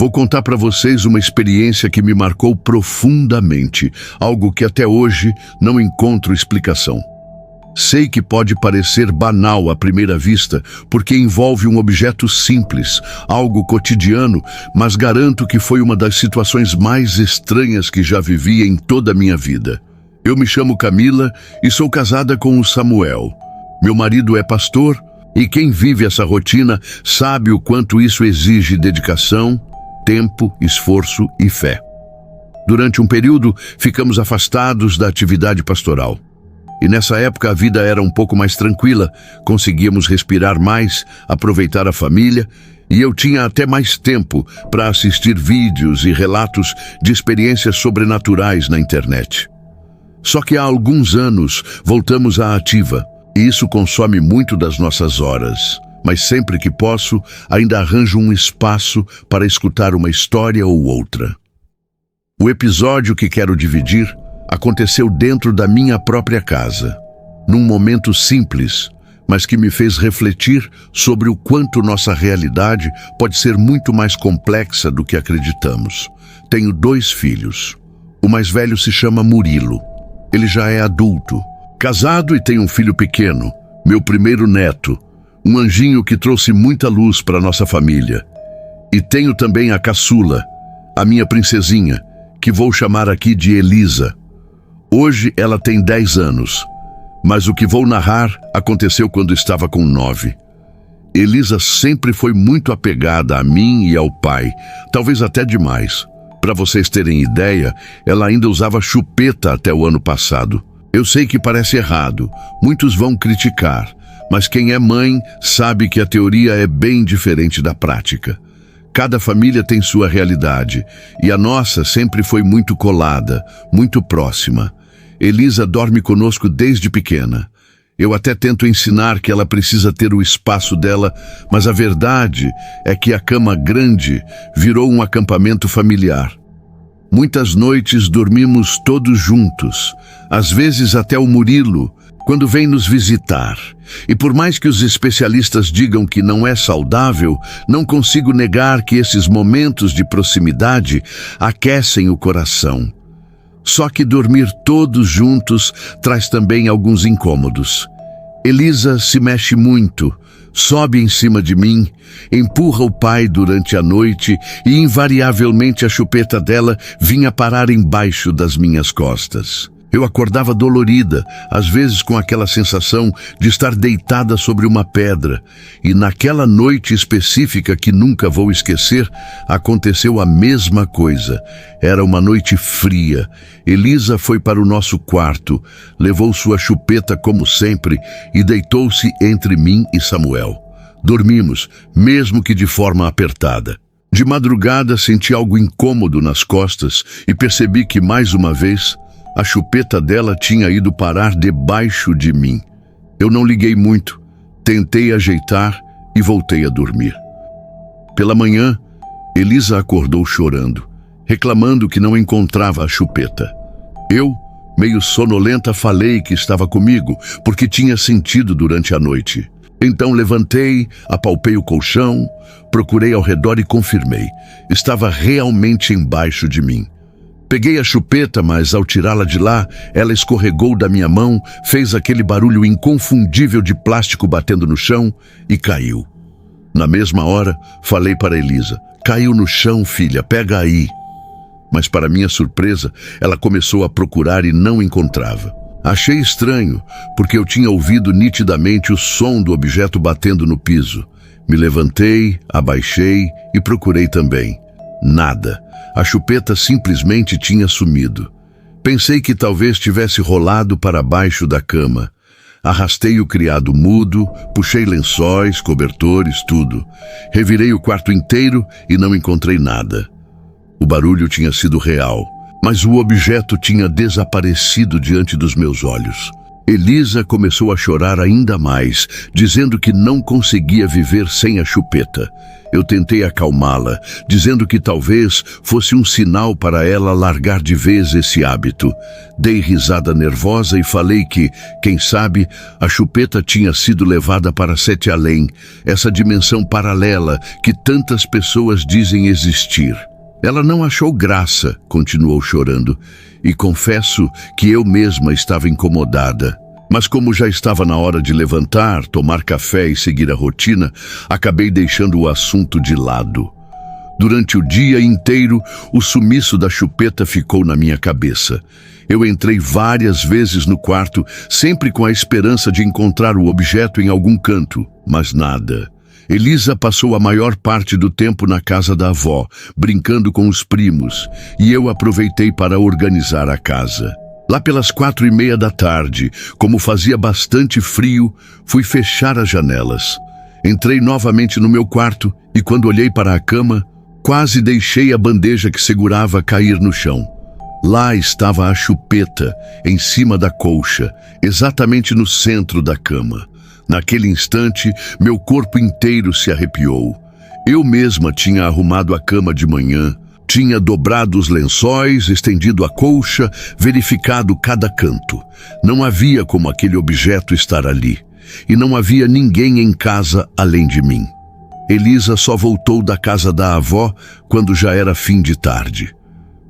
Vou contar para vocês uma experiência que me marcou profundamente, algo que até hoje não encontro explicação. Sei que pode parecer banal à primeira vista, porque envolve um objeto simples, algo cotidiano, mas garanto que foi uma das situações mais estranhas que já vivi em toda a minha vida. Eu me chamo Camila e sou casada com o Samuel. Meu marido é pastor e quem vive essa rotina sabe o quanto isso exige dedicação, tempo, esforço e fé. Durante um período, ficamos afastados da atividade pastoral. E nessa época a vida era um pouco mais tranquila, conseguíamos respirar mais, aproveitar a família, e eu tinha até mais tempo para assistir vídeos e relatos de experiências sobrenaturais na internet. Só que há alguns anos voltamos à ativa, e isso consome muito das nossas horas. Mas sempre que posso, ainda arranjo um espaço para escutar uma história ou outra. O episódio que quero dividir aconteceu dentro da minha própria casa, num momento simples, mas que me fez refletir sobre o quanto nossa realidade pode ser muito mais complexa do que acreditamos. Tenho 2 filhos. O mais velho se chama Murilo. Ele já é adulto, casado e tem um filho pequeno, meu primeiro neto, um anjinho que trouxe muita luz para nossa família. E tenho também a caçula, a minha princesinha, que vou chamar aqui de Elisa. Hoje ela tem 10 anos, mas o que vou narrar aconteceu quando estava com 9. Elisa sempre foi muito apegada a mim e ao pai, talvez até demais. Para vocês terem ideia, ela ainda usava chupeta até o ano passado. Eu sei que parece errado, muitos vão criticar, mas quem é mãe sabe que a teoria é bem diferente da prática. Cada família tem sua realidade, e a nossa sempre foi muito colada, muito próxima. Elisa dorme conosco desde pequena. Eu até tento ensinar que ela precisa ter o espaço dela, mas a verdade é que a cama grande virou um acampamento familiar. Muitas noites dormimos todos juntos, às vezes até o Murilo, quando vem nos visitar. E por mais que os especialistas digam que não é saudável, não consigo negar que esses momentos de proximidade aquecem o coração. Só que dormir todos juntos traz também alguns incômodos. Elisa se mexe muito, sobe em cima de mim, empurra o pai durante a noite e invariavelmente a chupeta dela vinha parar embaixo das minhas costas. Eu acordava dolorida, às vezes com aquela sensação de estar deitada sobre uma pedra. E naquela noite específica que nunca vou esquecer, aconteceu a mesma coisa. Era uma noite fria. Elisa foi para o nosso quarto, levou sua chupeta como sempre e deitou-se entre mim e Samuel. Dormimos, mesmo que de forma apertada. De madrugada senti algo incômodo nas costas e percebi que, mais uma vez, a chupeta dela tinha ido parar debaixo de mim. Eu não liguei muito, tentei ajeitar e voltei a dormir. Pela manhã, Elisa acordou chorando, reclamando que não encontrava a chupeta. Eu, meio sonolenta, falei que estava comigo, porque tinha sentido durante a noite. Então levantei, apalpei o colchão, procurei ao redor e confirmei. Estava realmente embaixo de mim. Peguei a chupeta, mas ao tirá-la de lá, ela escorregou da minha mão, fez aquele barulho inconfundível de plástico batendo no chão e caiu. Na mesma hora, falei para Elisa: "Caiu no chão, filha, pega aí." Mas para minha surpresa, ela começou a procurar e não encontrava. Achei estranho, porque eu tinha ouvido nitidamente o som do objeto batendo no piso. Me levantei, abaixei e procurei também. Nada. A chupeta simplesmente tinha sumido. Pensei que talvez tivesse rolado para baixo da cama. Arrastei o criado mudo, puxei lençóis, cobertores, tudo. Revirei o quarto inteiro e não encontrei nada. O barulho tinha sido real, mas o objeto tinha desaparecido diante dos meus olhos. Elisa começou a chorar ainda mais, dizendo que não conseguia viver sem a chupeta. Eu tentei acalmá-la, dizendo que talvez fosse um sinal para ela largar de vez esse hábito. Dei risada nervosa e falei que, quem sabe, a chupeta tinha sido levada para Sete Além, essa dimensão paralela que tantas pessoas dizem existir. Ela não achou graça, continuou chorando, e confesso que eu mesma estava incomodada. Mas como já estava na hora de levantar, tomar café e seguir a rotina, acabei deixando o assunto de lado. Durante o dia inteiro, o sumiço da chupeta ficou na minha cabeça. Eu entrei várias vezes no quarto, sempre com a esperança de encontrar o objeto em algum canto, mas nada. Elisa passou a maior parte do tempo na casa da avó, brincando com os primos, e eu aproveitei para organizar a casa. Lá pelas 4:30 da tarde, como fazia bastante frio, fui fechar as janelas. Entrei novamente no meu quarto e quando olhei para a cama, quase deixei a bandeja que segurava cair no chão. Lá estava a chupeta, em cima da colcha, exatamente no centro da cama. Naquele instante, meu corpo inteiro se arrepiou. Eu mesma tinha arrumado a cama de manhã, tinha dobrado os lençóis, estendido a colcha, verificado cada canto. Não havia como aquele objeto estar ali. E não havia ninguém em casa além de mim. Elisa só voltou da casa da avó quando já era fim de tarde.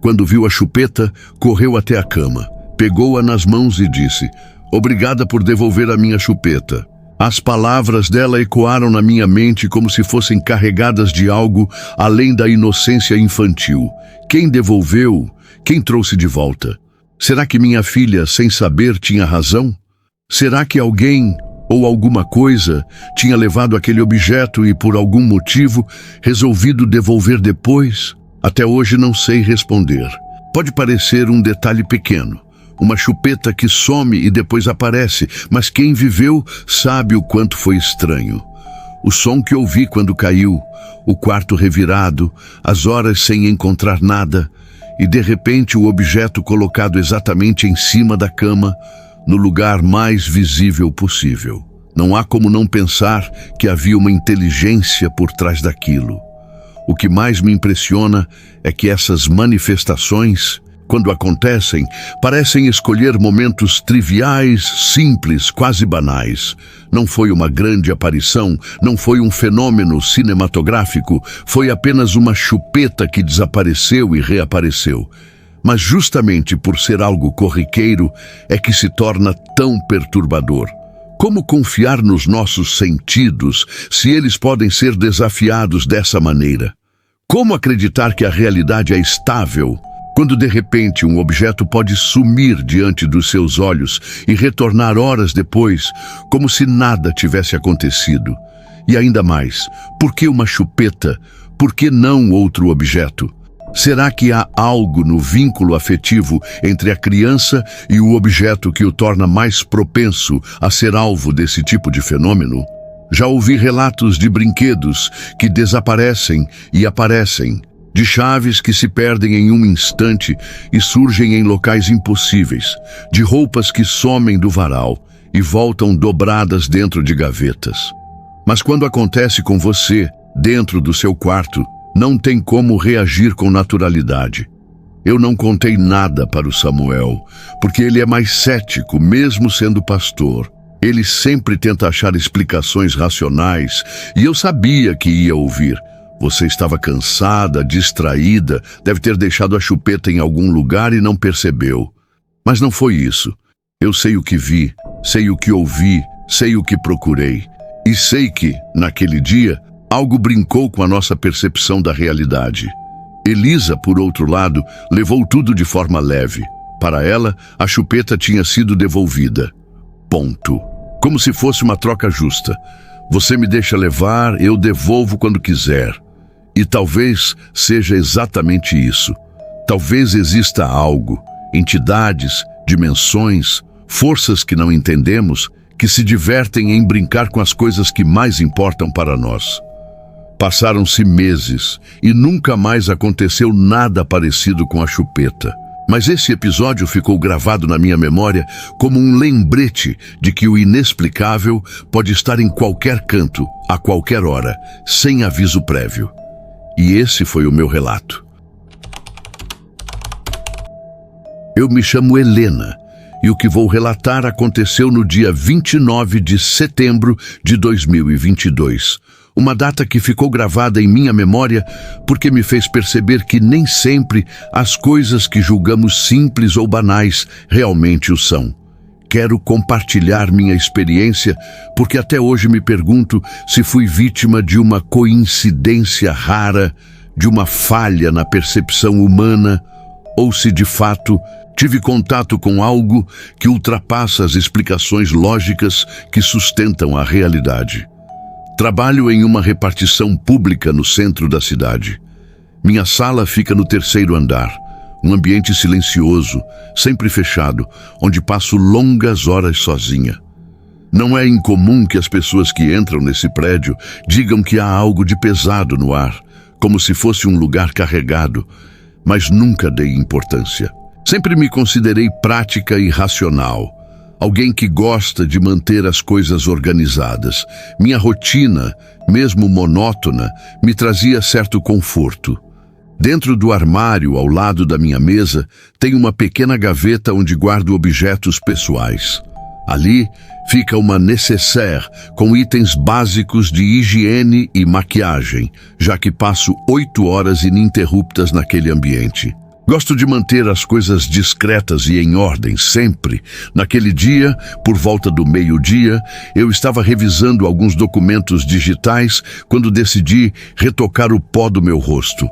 Quando viu a chupeta, correu até a cama, pegou-a nas mãos e disse: "Obrigada por devolver a minha chupeta." As palavras dela ecoaram na minha mente como se fossem carregadas de algo além da inocência infantil. Quem devolveu? Quem trouxe de volta? Será que minha filha, sem saber, tinha razão? Será que alguém ou alguma coisa tinha levado aquele objeto e, por algum motivo, resolvido devolver depois? Até hoje não sei responder. Pode parecer um detalhe pequeno. Uma chupeta que some e depois aparece, mas quem viveu sabe o quanto foi estranho. O som que ouvi quando caiu, o quarto revirado, as horas sem encontrar nada, e de repente o objeto colocado exatamente em cima da cama, no lugar mais visível possível. Não há como não pensar que havia uma inteligência por trás daquilo. O que mais me impressiona é que essas manifestações, quando acontecem, parecem escolher momentos triviais, simples, quase banais. Não foi uma grande aparição, não foi um fenômeno cinematográfico, foi apenas uma chupeta que desapareceu e reapareceu. Mas justamente por ser algo corriqueiro é que se torna tão perturbador. Como confiar nos nossos sentidos se eles podem ser desafiados dessa maneira? Como acreditar que a realidade é estável quando de repente um objeto pode sumir diante dos seus olhos e retornar horas depois, como se nada tivesse acontecido? E ainda mais, por que uma chupeta? Por que não outro objeto? Será que há algo no vínculo afetivo entre a criança e o objeto que o torna mais propenso a ser alvo desse tipo de fenômeno? Já ouvi relatos de brinquedos que desaparecem e aparecem, de chaves que se perdem em um instante e surgem em locais impossíveis, de roupas que somem do varal e voltam dobradas dentro de gavetas. Mas quando acontece com você, dentro do seu quarto, não tem como reagir com naturalidade. Eu não contei nada para o Samuel, porque ele é mais cético, mesmo sendo pastor. Ele sempre tenta achar explicações racionais, e eu sabia que ia ouvir. Você estava cansada, distraída, deve ter deixado a chupeta em algum lugar e não percebeu. Mas não foi isso. Eu sei o que vi, sei o que ouvi, sei o que procurei. E sei que, naquele dia, algo brincou com a nossa percepção da realidade. Elisa, por outro lado, levou tudo de forma leve. Para ela, a chupeta tinha sido devolvida. Ponto. Como se fosse uma troca justa. Você me deixa levar, eu devolvo quando quiser. E talvez seja exatamente isso. Talvez exista algo, entidades, dimensões, forças que não entendemos, que se divertem em brincar com as coisas que mais importam para nós. Passaram-se meses e nunca mais aconteceu nada parecido com a chupeta. Mas esse episódio ficou gravado na minha memória como um lembrete de que o inexplicável pode estar em qualquer canto, a qualquer hora, sem aviso prévio. E esse foi o meu relato. Eu me chamo Helena e o que vou relatar aconteceu no dia 29 de setembro de 2022. Uma data que ficou gravada em minha memória porque me fez perceber que nem sempre as coisas que julgamos simples ou banais realmente o são. Quero compartilhar minha experiência porque até hoje me pergunto se fui vítima de uma coincidência rara, de uma falha na percepção humana, ou se de fato tive contato com algo que ultrapassa as explicações lógicas que sustentam a realidade. Trabalho em uma repartição pública no centro da cidade. Minha sala fica no 3º andar, um ambiente silencioso, sempre fechado, onde passo longas horas sozinha. Não é incomum que as pessoas que entram nesse prédio digam que há algo de pesado no ar, como se fosse um lugar carregado, mas nunca dei importância. Sempre me considerei prática e racional. Alguém que gosta de manter as coisas organizadas. Minha rotina, mesmo monótona, me trazia certo conforto. Dentro do armário, ao lado da minha mesa, tem uma pequena gaveta onde guardo objetos pessoais. Ali fica uma nécessaire com itens básicos de higiene e maquiagem, já que passo 8 horas ininterruptas naquele ambiente. Gosto de manter as coisas discretas e em ordem, sempre. Naquele dia, por volta do meio-dia, eu estava revisando alguns documentos digitais quando decidi retocar o pó do meu rosto.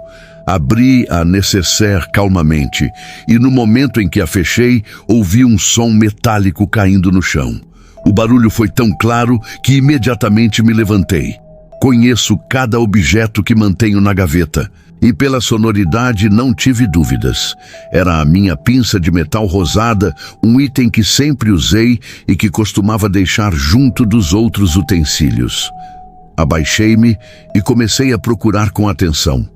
Abri a nécessaire calmamente e no momento em que a fechei, ouvi um som metálico caindo no chão. O barulho foi tão claro que imediatamente me levantei. Conheço cada objeto que mantenho na gaveta. E pela sonoridade não tive dúvidas. Era a minha pinça de metal rosada, um item que sempre usei e que costumava deixar junto dos outros utensílios. Abaixei-me e comecei a procurar com atenção.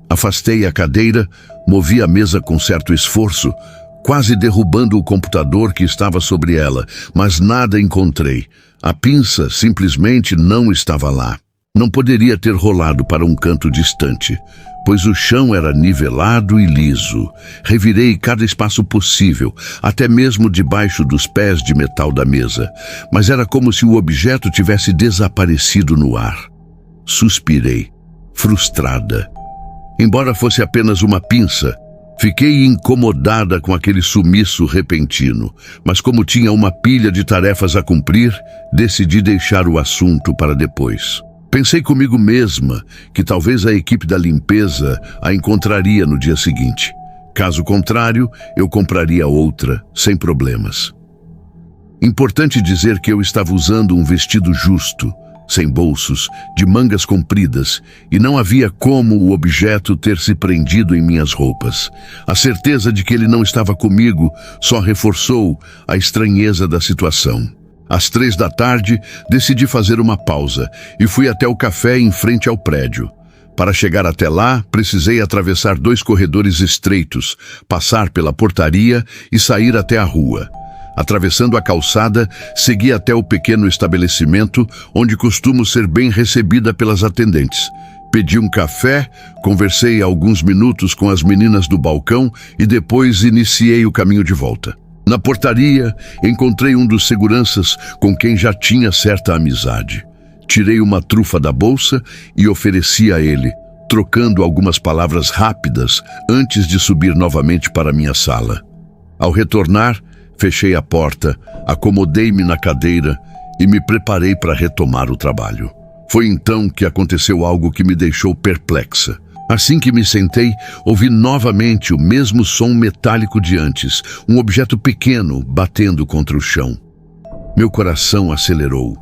Afastei a cadeira, movi a mesa com certo esforço, quase derrubando o computador que estava sobre ela, mas nada encontrei. A pinça simplesmente não estava lá. Não poderia ter rolado para um canto distante, pois o chão era nivelado e liso. Revirei cada espaço possível, até mesmo debaixo dos pés de metal da mesa, mas era como se o objeto tivesse desaparecido no ar. Suspirei, frustrada. Embora fosse apenas uma pinça, fiquei incomodada com aquele sumiço repentino, mas como tinha uma pilha de tarefas a cumprir, decidi deixar o assunto para depois. Pensei comigo mesma que talvez a equipe da limpeza a encontraria no dia seguinte. Caso contrário, eu compraria outra, sem problemas. Importante dizer que eu estava usando um vestido justo, sem bolsos, de mangas compridas, e não havia como o objeto ter se prendido em minhas roupas. A certeza de que ele não estava comigo só reforçou a estranheza da situação. Às 3 da tarde, decidi fazer uma pausa e fui até o café em frente ao prédio. Para chegar até lá, precisei atravessar 2 corredores estreitos, passar pela portaria e sair até a rua. Atravessando a calçada, segui até o pequeno estabelecimento onde costumo ser bem recebida pelas atendentes. Pedi um café, conversei alguns minutos com as meninas do balcão e depois iniciei o caminho de volta. Na portaria, encontrei um dos seguranças com quem já tinha certa amizade. Tirei uma trufa da bolsa e ofereci a ele, trocando algumas palavras rápidas antes de subir novamente para minha sala. Ao retornar, fechei a porta, acomodei-me na cadeira e me preparei para retomar o trabalho. Foi então que aconteceu algo que me deixou perplexa. Assim que me sentei, ouvi novamente o mesmo som metálico de antes, um objeto pequeno batendo contra o chão. Meu coração acelerou.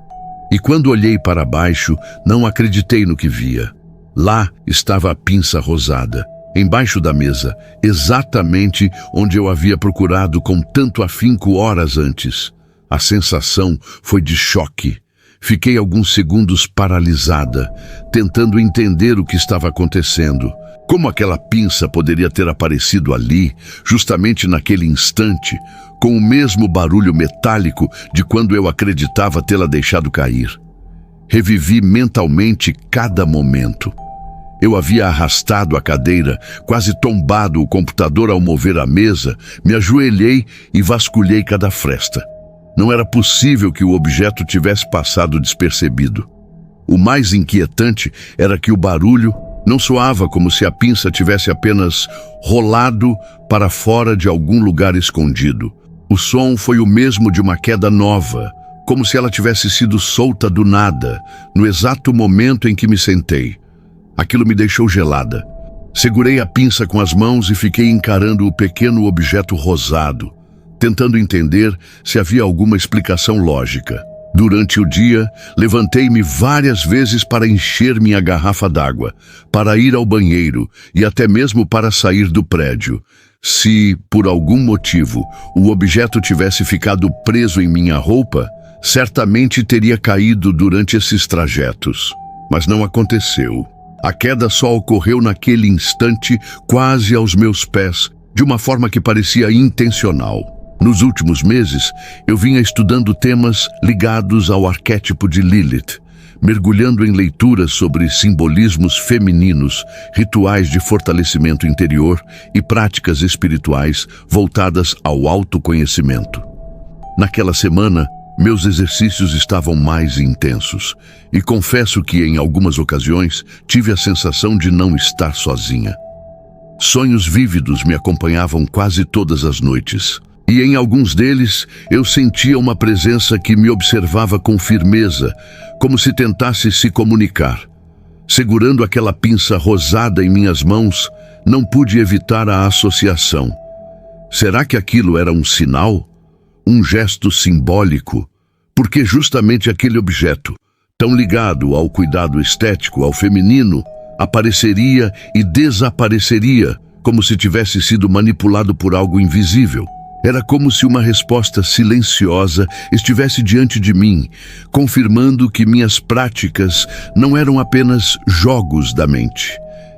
E quando olhei para baixo, não acreditei no que via. Lá estava a pinça rosada, embaixo da mesa, exatamente onde eu havia procurado com tanto afinco horas antes. A sensação foi de choque. Fiquei alguns segundos paralisada, tentando entender o que estava acontecendo. Como aquela pinça poderia ter aparecido ali, justamente naquele instante, com o mesmo barulho metálico de quando eu acreditava tê-la deixado cair? Revivi mentalmente cada momento. Eu havia arrastado a cadeira, quase tombado o computador ao mover a mesa, me ajoelhei e vasculhei cada fresta. Não era possível que o objeto tivesse passado despercebido. O mais inquietante era que o barulho não soava como se a pinça tivesse apenas rolado para fora de algum lugar escondido. O som foi o mesmo de uma queda nova, como se ela tivesse sido solta do nada, no exato momento em que me sentei. Aquilo me deixou gelada. Segurei a pinça com as mãos e fiquei encarando o pequeno objeto rosado, tentando entender se havia alguma explicação lógica. Durante o dia, levantei-me várias vezes para encher minha garrafa d'água, para ir ao banheiro e até mesmo para sair do prédio. Se, por algum motivo, o objeto tivesse ficado preso em minha roupa, certamente teria caído durante esses trajetos. Mas não aconteceu. A queda só ocorreu naquele instante, quase aos meus pés, de uma forma que parecia intencional. Nos últimos meses, eu vinha estudando temas ligados ao arquétipo de Lilith, mergulhando em leituras sobre simbolismos femininos, rituais de fortalecimento interior e práticas espirituais voltadas ao autoconhecimento. Naquela semana, meus exercícios estavam mais intensos e confesso que, em algumas ocasiões, tive a sensação de não estar sozinha. Sonhos vívidos me acompanhavam quase todas as noites, e em alguns deles eu sentia uma presença que me observava com firmeza, como se tentasse se comunicar. Segurando aquela pinça rosada em minhas mãos, não pude evitar a associação. Será que aquilo era um sinal? Um gesto simbólico? Porque justamente aquele objeto, tão ligado ao cuidado estético, ao feminino, apareceria e desapareceria, como se tivesse sido manipulado por algo invisível. Era como se uma resposta silenciosa estivesse diante de mim, confirmando que minhas práticas não eram apenas jogos da mente.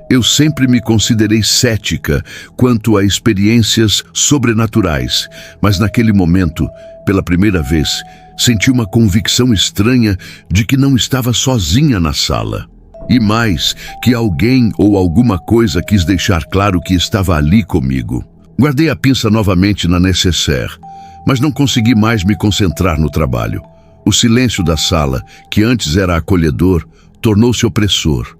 Eu sempre me considerei cética quanto a experiências sobrenaturais, mas naquele momento, pela primeira vez, senti uma convicção estranha de que não estava sozinha na sala. E mais, que alguém ou alguma coisa quis deixar claro que estava ali comigo. Guardei a pinça novamente na nécessaire, mas não consegui mais me concentrar no trabalho. O silêncio da sala, que antes era acolhedor, tornou-se opressor.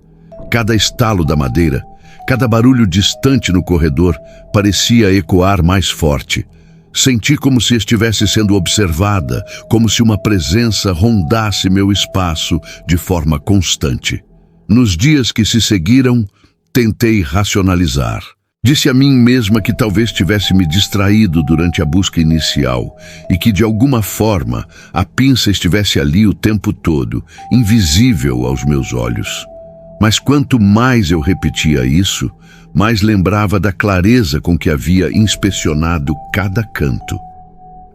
Cada estalo da madeira, cada barulho distante no corredor parecia ecoar mais forte. Senti como se estivesse sendo observada, como se uma presença rondasse meu espaço de forma constante. Nos dias que se seguiram, tentei racionalizar. Disse a mim mesma que talvez tivesse me distraído durante a busca inicial e que, de alguma forma, a pinça estivesse ali o tempo todo, invisível aos meus olhos. Mas quanto mais eu repetia isso, mais lembrava da clareza com que havia inspecionado cada canto.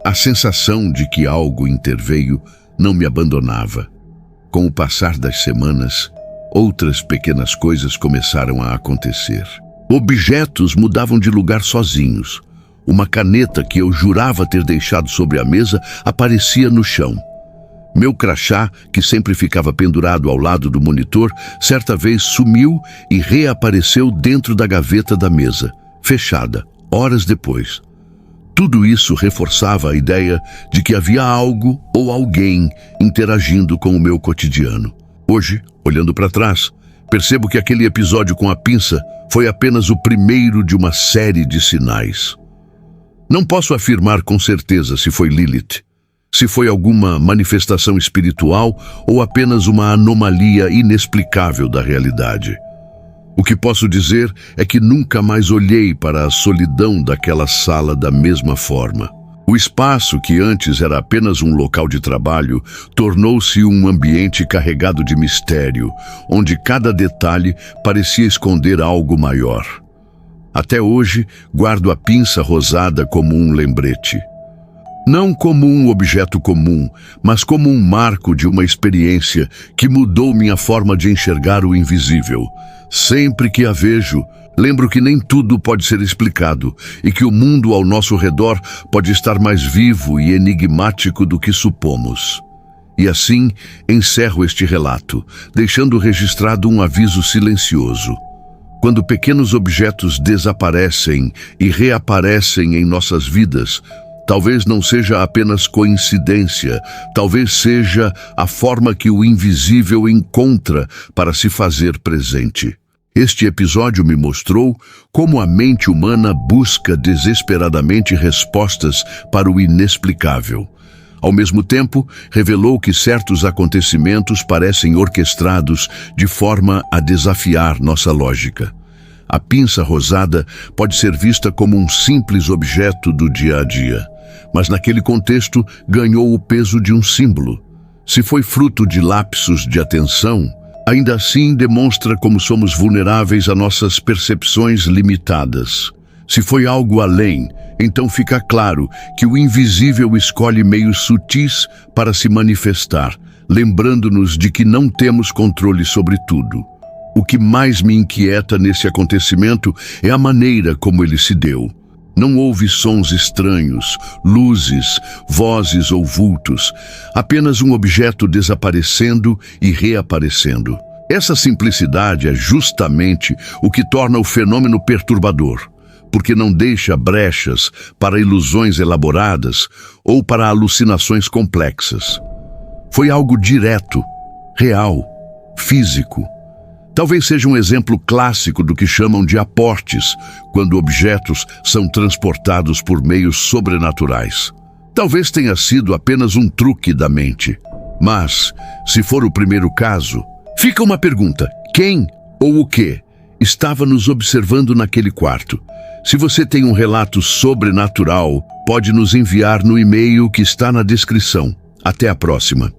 A sensação de que algo interveio não me abandonava. Com o passar das semanas, outras pequenas coisas começaram a acontecer. Objetos mudavam de lugar sozinhos. Uma caneta que eu jurava ter deixado sobre a mesa aparecia no chão. Meu crachá, que sempre ficava pendurado ao lado do monitor, certa vez sumiu e reapareceu dentro da gaveta da mesa, fechada, horas depois. Tudo isso reforçava a ideia de que havia algo ou alguém interagindo com o meu cotidiano. Hoje, olhando para trás, percebo que aquele episódio com a pinça foi apenas o primeiro de uma série de sinais. Não posso afirmar com certeza se foi Lilith, se foi alguma manifestação espiritual ou apenas uma anomalia inexplicável da realidade. O que posso dizer é que nunca mais olhei para a solidão daquela sala da mesma forma. O espaço, que antes era apenas um local de trabalho, tornou-se um ambiente carregado de mistério, onde cada detalhe parecia esconder algo maior. Até hoje, guardo a pinça rosada como um lembrete. Não como um objeto comum, mas como um marco de uma experiência que mudou minha forma de enxergar o invisível. Sempre que a vejo, Lembro que nem tudo pode ser explicado e que o mundo ao nosso redor pode estar mais vivo e enigmático do que supomos. E assim, encerro este relato, deixando registrado um aviso silencioso. Quando pequenos objetos desaparecem e reaparecem em nossas vidas, talvez não seja apenas coincidência, talvez seja a forma que o invisível encontra para se fazer presente. Este episódio me mostrou como a mente humana busca desesperadamente respostas para o inexplicável. Ao mesmo tempo, revelou que certos acontecimentos parecem orquestrados de forma a desafiar nossa lógica. A pinça rosada pode ser vista como um simples objeto do dia a dia, mas naquele contexto ganhou o peso de um símbolo. Se foi fruto de lapsos de atenção, ainda assim demonstra como somos vulneráveis a nossas percepções limitadas. Se foi algo além, então fica claro que o invisível escolhe meios sutis para se manifestar, lembrando-nos de que não temos controle sobre tudo. O que mais me inquieta nesse acontecimento é a maneira como ele se deu. Não houve sons estranhos, luzes, vozes ou vultos, apenas um objeto desaparecendo e reaparecendo. Essa simplicidade é justamente o que torna o fenômeno perturbador, porque não deixa brechas para ilusões elaboradas ou para alucinações complexas. Foi algo direto, real, físico. Talvez seja um exemplo clássico do que chamam de aportes, quando objetos são transportados por meios sobrenaturais. Talvez tenha sido apenas um truque da mente. Mas, se for o primeiro caso, fica uma pergunta: quem ou o que estava nos observando naquele quarto? Se você tem um relato sobrenatural, pode nos enviar no e-mail que está na descrição. Até a próxima.